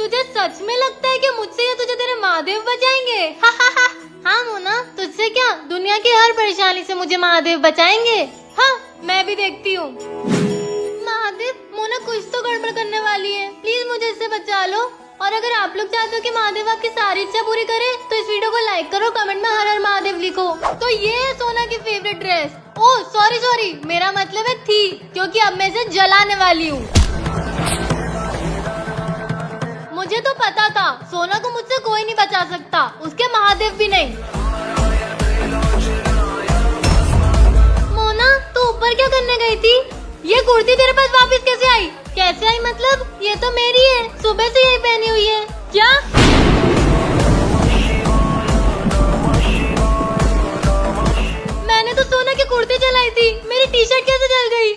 तुझे सच में लगता है कि मुझसे या तुझे तेरे महादेव बचाएंगे? हाँ मोना, तुझसे क्या, दुनिया की हर परेशानी से मुझे महादेव बचाएंगे। हाँ, मैं भी देखती हूँ। महादेव, मोना कुछ तो गड़बड़ करने वाली है, प्लीज मुझे इससे बचा लो। और अगर आप लोग चाहते हो कि महादेव आपकी सारी इच्छा पूरी करे तो इस वीडियो को लाइक करो, कमेंट में हर हर महादेव लिखो। तो ये है सोना की फेवरेट ड्रेस। ओह सॉरी, मेरा मतलब है थी, क्योंकि अब मैं इसे जलाने वाली हूँ। मुझे तो पता था सोना को मुझसे कोई नहीं बचा सकता, उसके महादेव भी नहीं। मोना, तू ऊपर क्या करने गई थी? ये कुर्ती तेरे पास वापस कैसे आई? कैसे आई मतलब? ये तो मेरी है, सुबह से यही पहनी हुई है। क्या? मैंने तो सोना की कुर्ती जलाई थी, मेरी टी शर्ट कैसे जल गई?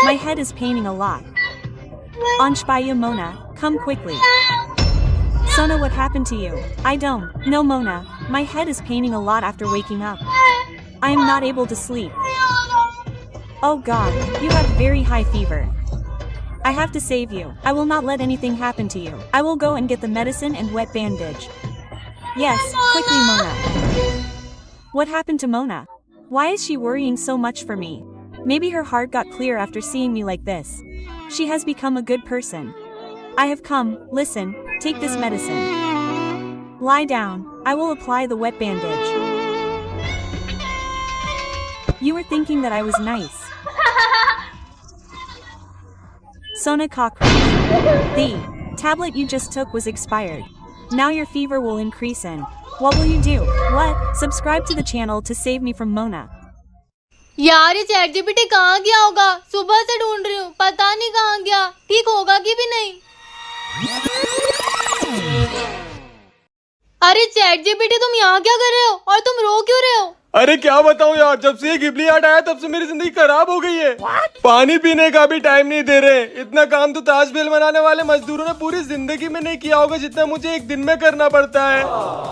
My head is paining a lot. Anshbaya Mona, come quickly. Sona, what happened to you? I don't know, Mona. My head is paining a lot after waking up. I am not able to sleep. Oh God, you have very high fever. I have to save you. I will not let anything happen to you. I will go and get the medicine and wet bandage. Yes, quickly, Mona. What happened to Mona? Why is she worrying so much for me? Maybe her heart got clear after seeing me like this. She has become a good person. I have come, listen, take this medicine. Lie down, I will apply the wet bandage. You were thinking that I was nice. Sona Cockroach. The tablet you just took was expired. Now your fever will increase in. What will you do? What? Subscribe to the channel to save me from Mona. यार ये chat GPT कहाँ गया होगा? सुबह से ढूंढ रही हूँ, पता नहीं कहाँ गया। ठीक होगा कि भी नहीं? अरे चैट जीपीटी, तुम यहाँ क्या कर रहे हो और तुम रो क्यों रहे हो? अरे क्या बताऊं यार, जब से ये गिबली आर्ट आया तब से मेरी जिंदगी खराब हो गई है। पानी पीने का भी टाइम नहीं दे रहे। इतना काम तो ताजमहल बनाने वाले मजदूरों ने पूरी जिंदगी में नहीं किया होगा जितना मुझे एक दिन में करना पड़ता है।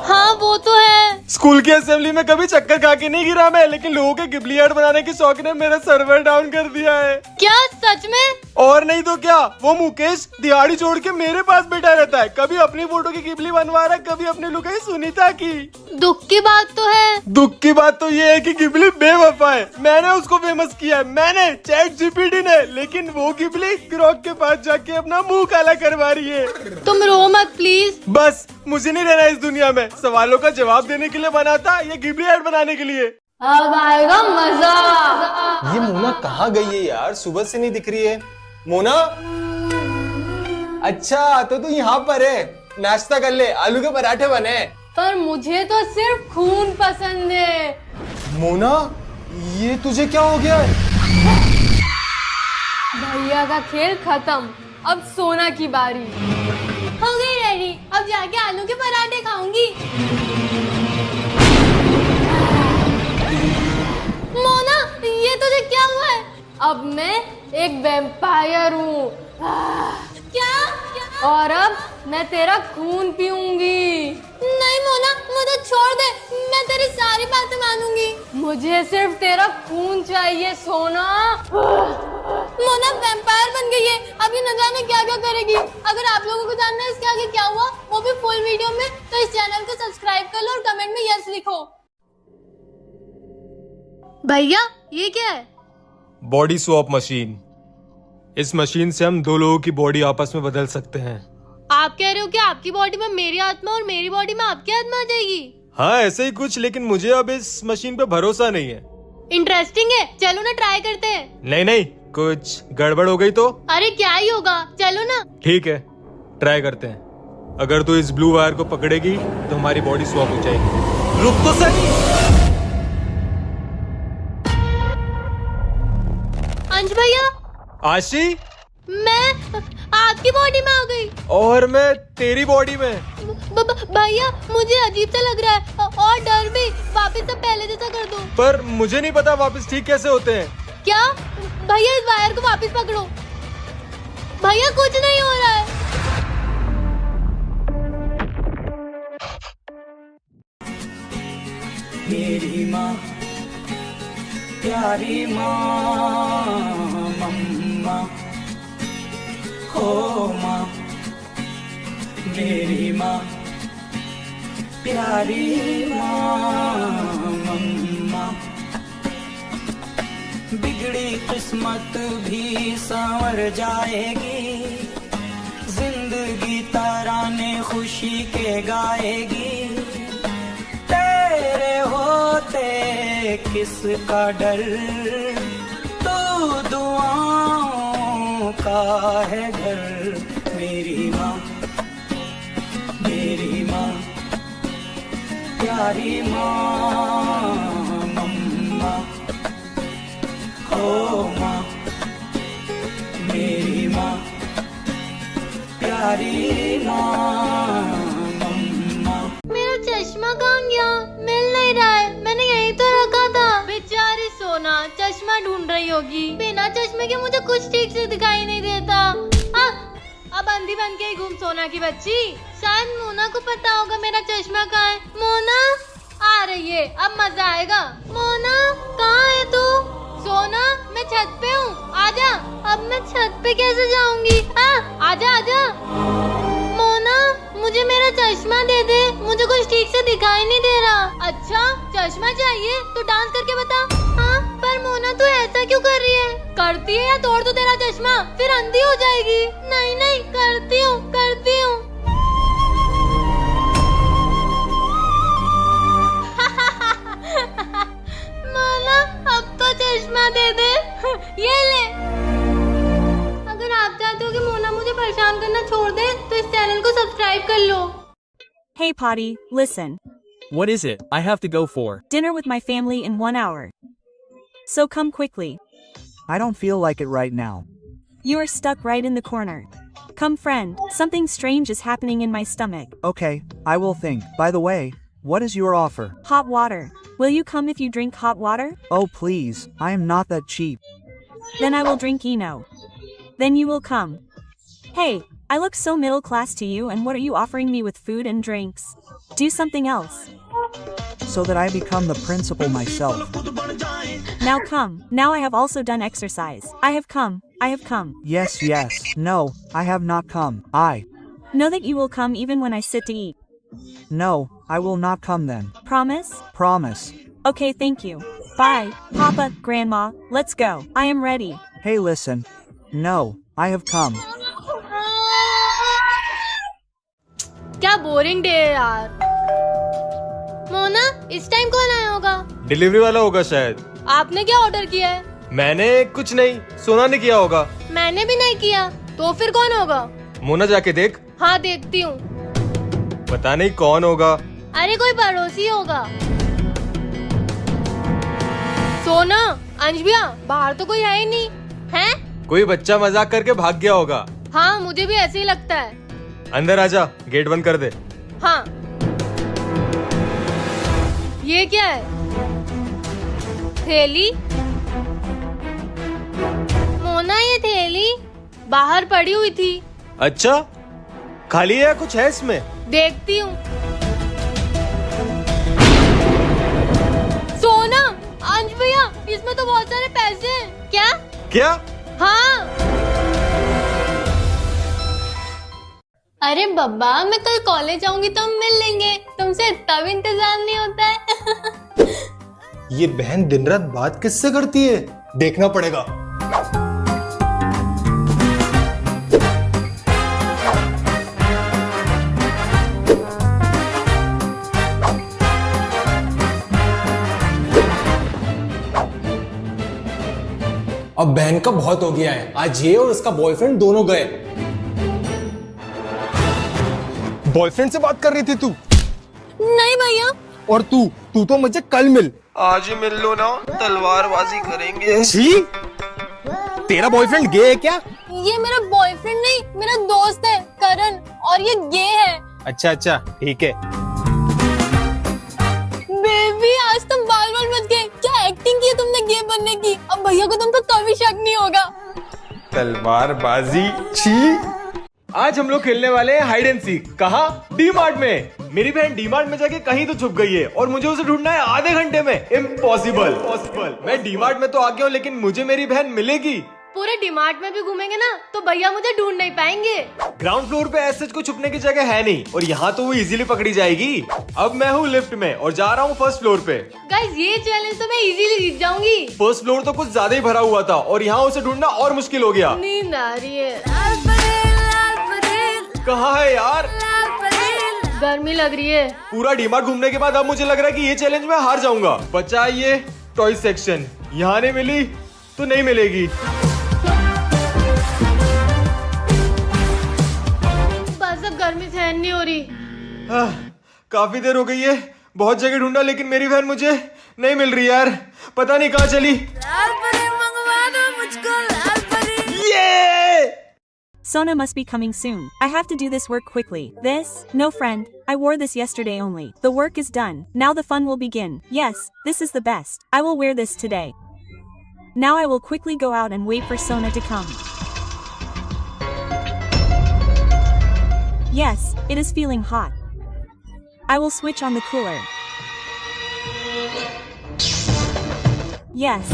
हाँ वो तो है। स्कूल की असेंबली में कभी चक्कर खा के नहीं गिरा मैं, लेकिन लोगों के गिबली आर्ट बनाने की शौक ने मेरा सर्वर डाउन कर दिया है। क्या सच में? और नहीं तो क्या, वो मुकेश दिहाड़ी छोड़ के मेरे पास बैठा रहता है, कभी अपनी फोटो की गिबली बनवा रहा है, कभी अपनी लुगाई सुनीता की। दुख की बात तो है। दुख की बात तो ये है कि गिबली बेवफा है। मैंने उसको फेमस किया है, मैंने, चैट जीपीटी ने, लेकिन वो गिबली ग्रॉक के पास जाके अपना मुंह काला करवा रही है। तुम रो मत प्लीज। बस मुझे नहीं रहना इस दुनिया में। सवालों का जवाब देने के लिए बना था, ये गिबली आर्ट बनाने के लिए। अब आएगा मजा। ये मोना कहाँ गई है यार, सुबह से नहीं दिख रही है। मोना, अच्छा तो तू यहाँ पर है, नाश्ता कर ले, आलू के पराठे बने। पर मुझे तो सिर्फ खून पसंद है। मोना, ये तुझे क्या हो गया? भैया का खेल खत्म, अब सोना की बारी। हो गई रेडी, अब जाके आलू के पराठे खाऊंगी। मोना, ये तुझे क्या हुआ है? अब मैं एक वैम्पायर हूँ। क्या? और अब मैं तेरा खून पीऊंगी। नहीं मोना, मुझे छोड़ दे, मैं तेरी सारी बातें मानूंगी। मुझे सिर्फ तेरा खून चाहिए सोना। मोना वैम्पायर बन गई है, अब ये न जाने क्या क्या करेगी। अगर आप लोगों को जानना है इसके आगे क्या हुआ, वो भी फुल वीडियो में, तो इस चैनल को सब्सक्राइब कर लो और कमेंट में यस लिखो। भैया ये क्या है? Body swipe machine. इस मशीन से हम दो लोगों की बॉडी आपस में बदल सकते हैं। आप कह रहे हो कि आपकी बॉडी में मेरी आत्मा और मेरी बॉडी में आपकी आत्मा आ जाएगी? हाँ ऐसे ही कुछ, लेकिन मुझे अब इस मशीन पे भरोसा नहीं है। इंटरेस्टिंग है, चलो ना ट्राई करते हैं। नहीं, कुछ गड़बड़ हो गई तो? अरे क्या ही होगा, चलो ना। ठीक है, ट्राई करते हैं। अगर तू इस ब्लू वायर को पकड़ेगी तो हमारी बॉडी स्वैप हो जाएगी। रुक तो सही। अंश भैया। आशी, मैं आपकी बॉडी में आ गई और मैं तेरी बॉडी में। भैया मुझे अजीब सा लग रहा है और डर भी। वापस सब पहले जैसा कर दो। पर मुझे नहीं पता वापस ठीक कैसे होते हैं। क्या? भैया इस वायर को वापस पकड़ो। भैया कुछ नहीं हो रहा है। मेरी माँ, प्यारी माँ, प्यारी माँ मम्मा, बिगड़ी किस्मत भी संवर जाएगी, जिंदगी तराने खुशी के गाएगी, तेरे होते किसका डर, तू दुआओं का है घर, मेरी माँ प्यारी माँ मम्मा, ओ माँ मेरी माँ प्यारी माँ मम्मा। मेरा चश्मा कहाँ गया? मिल नहीं रहा है, मैंने यहीं तो रखा था। बेचारी सोना चश्मा ढूंढ रही होगी, बिना चश्मे के मुझे कुछ ठीक से दिखाई नहीं देता। अब अंधी बन के ही घूम सोना की बच्ची। शायद मोना को पता होगा मेरा चश्मा कहाँ है। मोना आ रही है, अब मजा आएगा। मोना कहाँ है तू? सोना मैं छत पे हूँ, आजा। अब मैं छत पे कैसे जाऊंगी? आजा आजा। मोना मुझे मेरा चश्मा दे दे, मुझे कुछ ठीक से दिखाई नहीं दे रहा। अच्छा चश्मा चाहिए तो डांस करके बता। हाँ पर मोना तू ऐसा क्यों कर रही है? करती है या तोड़ दो तेरा चश्मा, फिर अंधी हो जाएगी। नहीं नहीं करती हूँ करती हूँ। मोना अब तो चश्मा दे दे। ये ले। अगर आप चाहते हो कि मोना मुझे परेशान करना छोड़ दे तो इस चैनल को सब्सक्राइब कर लो। Hey Potty, listen. What is it I have to go for? Dinner with my family in 1 hour. So come quickly. I don't feel like it right now. You are stuck right in the corner. Come friend, something strange is happening in my stomach. Okay, I will think. By the way, what is your offer? Hot water. Will you come if you drink hot water? Oh please, I am not that cheap. Then I will drink Eno. Then you will come. Hey, I look so middle class to you, and what are you offering me with food and drinks? Do something else. So that I become the principal myself. Now come. Now I have also done exercise. I have come. I have come. Yes, yes. No, I have not come. I. Know that you will come even when I sit to eat. No, I will not come then. Promise? Promise. Okay, thank you. Bye, Papa, Grandma. Let's go. I am ready. Hey listen. No, I have come. क्या boring day है यार। मोना इस time कौन आया होगा? Delivery वाला होगा शायद। आपने क्या ऑर्डर किया है? मैंने कुछ नहीं, सोना ने किया होगा। मैंने भी नहीं किया, तो फिर कौन होगा? मोना जाके देख। हाँ देखती हूँ। पता नहीं कौन होगा। अरे कोई पड़ोसी होगा। सोना, अंश भैया, बाहर तो कोई है ही नहीं। है? कोई बच्चा मजाक करके भाग गया होगा। हाँ मुझे भी ऐसे ही लगता है। अंदर आजा, गेट बंद कर दे। हाँ। ये क्या है? थैली? मोना ये थैली बाहर पड़ी हुई थी। अच्छा, खाली है या कुछ है इसमें? देखती हूँ। सोना, अंश भैया, इसमें तो बहुत सारे पैसे हैं। क्या? क्या? हाँ। अरे बब्बा, मैं कल कॉलेज आऊंगी तो हम मिल लेंगे। तुमसे इतना भी इंतजार नहीं होता है। ये बहन दिन रात बात किससे करती है? देखना पड़ेगा। अब बहन का बहुत हो गया है। आज ये और उसका बॉयफ्रेंड दोनों गए। बॉयफ्रेंड से बात कर रही थी तू? नहीं भैया। और तू तो मुझे कल मिल। आज ही मिल लो ना, तलवारबाजी करेंगे। छी, तेरा बॉयफ्रेंड गे है क्या? ये मेरा बॉयफ्रेंड नहीं, मेरा दोस्त है करण, और ये गे है। अच्छा अच्छा, ठीक है। बेबी, आज तुम बाल बच गए। क्या एक्टिंग की है तुमने गे बनने की? अब भैया को तुम तो कभी शक नहीं होगा। तलवारबाजी, छी। आज हम लोग खेलने वाले हैं हाइड एंड सीक। कहाँ? डी मार्ट में। मेरी बहन डी मार्ट में जाके कहीं तो छुप गई है और मुझे उसे ढूंढना है आधे घंटे में। इम्पॉसिबल। मैं डी मार्ट में तो आ गया हूँ, लेकिन मुझे मेरी बहन मिलेगी पूरे डीमार्ट में भी घूमेंगे ना तो भैया मुझे ढूंढ नहीं पाएंगे। ग्राउंड फ्लोर पे ऐसे कोई छुपने की जगह है नहीं और यहाँ तो वो इजीली पकड़ी जाएगी। अब मैं हूँ लिफ्ट में और जा रहा हूँ फर्स्ट फ्लोर पे। गाइस ये चैलेंज तो मैं इजीली जीत जाऊंगी। फर्स्ट फ्लोर तो कुछ ज्यादा ही भरा हुआ था और यहाँ उसे ढूंढना और मुश्किल हो गया। नींद आ रही है। कहाँ है यार? गर्मी लग रही है। पूरा डीमार्ट घूमने के बाद अब मुझे लग रहा है कि ये चैलेंज मैं हार जाऊंगा। बचा ये टॉय सेक्शन, यहाँ नहीं मिली तो नहीं मिलेगी। बस अब गर्मी सहन नहीं हो रही। काफी देर हो गई है, बहुत जगह ढूंढा लेकिन मेरी बहन मुझे नहीं मिल रही यार, पता नहीं कहाँ चली। ये! Sona must be coming soon. I have to do this work quickly. This? No friend. I wore this yesterday only. The work is done. Now the fun will begin. Yes, this is the best. I will wear this today. Now I will quickly go out and wait for Sona to come. Yes, it is feeling hot. I will switch on the cooler. Yes.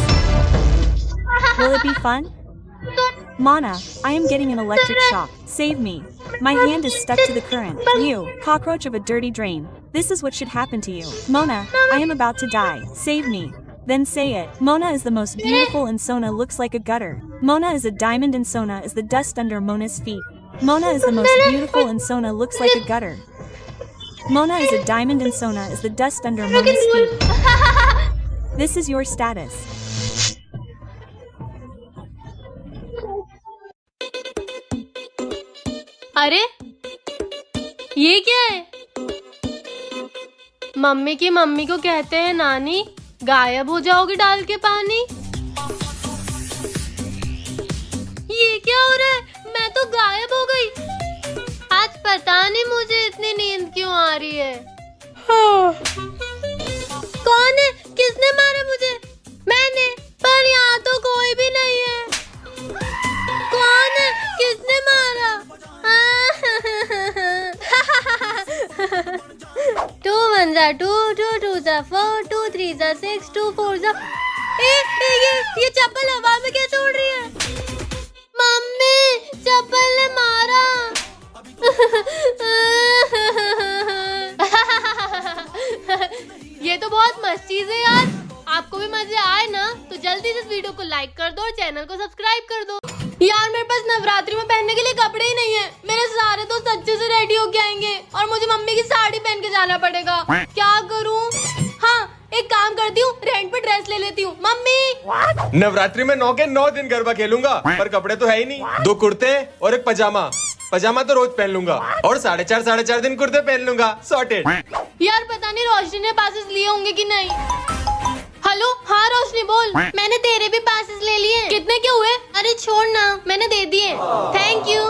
Will it be fun? Mana, I am getting an electric shock. Save me. My hand is stuck to the current. You, cockroach of a dirty drain. This is what should happen to you. Mona, I am about to die. Save me. Then say it. Mona is the most beautiful and Sona looks like a gutter. Mona is a diamond and Sona is the dust under Mona's feet. Mona is the most beautiful and Sona looks like a gutter. Mona is a diamond and Sona is the dust under Mona's feet. This is your status. अरे ये क्या है? Mummy की mummy को कहते हैं नानी, गायब हो जाओगी डाल के पानी। ये क्या हो रहा है? मैं तो गायब हो गई। आज पता नहीं मुझे इतनी नींद क्यों आ रही है। कौन है? किसने मारा मुझे? मैंने, पर यहाँ तो कोई भी नहीं है। कौन है? किसने मारा? 2 1 2 2 2 4 2 3 6 2 4 ये चप्पल हवा में कैसे उड़ रही है? मम्मी, चप्पल ने मारा। ये तो बहुत मस्त चीज है यार। आपको भी मजे आए ना तो जल्दी से इस वीडियो को लाइक कर दो और चैनल को सब्सक्राइब कर दो। यार मेरे पास नवरात्रि में पहनने के लिए कपड़े ही नहीं है। मेरे सारे दोस्त अच्छे से रेडी होके आएंगे और मुझे मम्मी की साड़ी पहन के जाना पड़ेगा। क्या करूं? हाँ, एक काम करती हूँ, रेंट पे ड्रेस ले लेती हूँ। मम्मी, नवरात्रि में 9 के 9 दिन गरबा खेलूंगा पर कपड़े तो है ही नहीं। 2 कुर्ते और एक पजामा। पजामा तो रोज पहन लूंगा और 4.5 दिन कुर्ते पहन लूंगा। सॉर्टेड। यार पता नहीं रोशनी ने पासेस लिए होंगे कि नहीं। हेलो, हाँ रोशनी बोल। मैंने तेरे भी पासेस ले लिए। कितने के हुए? अरे छोड़ ना, मैंने दे दिए। Thank you.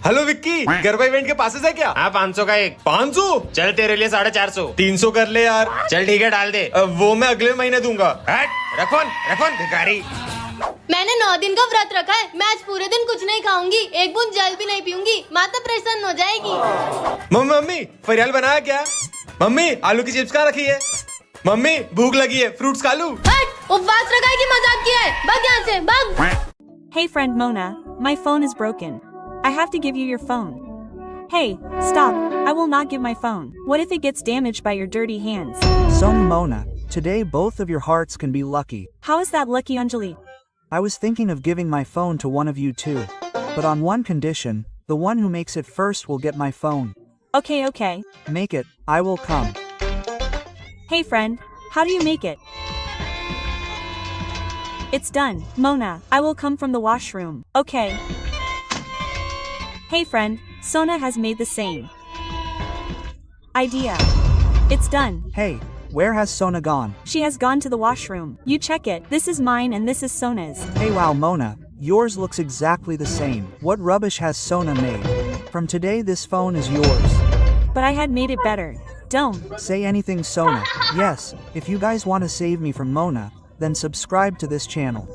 Hello Vicky, garba event के पासेस है क्या? हाँ, 500 का एक। 500? चल तेरे लिए 450। 300 कर ले यार। चल ठीक है, डाल दे। वो मैं अगले महीने दूंगा। हट, रखोन भिखारी। मैंने 9 दिन का व्रत रखा है। मैं आज पूरे दिन कुछ नहीं खाऊंगी, एक बूंद जल भी नहीं पीऊंगी। माता प्रसन्न हो जाएगी। मम्मी, फरियाल बनाया क्या? मम्मी, आलू की चिप्स कहाँ रखी है? मम्मी, भूख लगी है, फ्रूट्स खा लूं? उपवास रखा है कि मजाक किया है? भाग यहाँ से, भाग। Hey friend Mona, my phone is broken. I have to give you your phone. Hey, stop. I will not give my phone. What if it gets damaged by your dirty hands? Sona Mona, today both of your hearts can be lucky. How is that lucky, Anjali? I was thinking of giving my phone to one of you too. But on one condition, the one who makes it first will get my phone. Okay. Make it, I will come. Hey friend, how do you make it? It's done, Mona. I will come from the washroom. Okay. Hey friend, Sona has made the same idea. It's done. Hey, where has Sona gone? She has gone to the washroom. You check it. This is mine and this is Sona's. Hey wow Mona, yours looks exactly the same. What rubbish has Sona made? From today this phone is yours. But I had made it better. Don't say anything Sona. Yes, if you guys want to save me from Mona, then subscribe to this channel.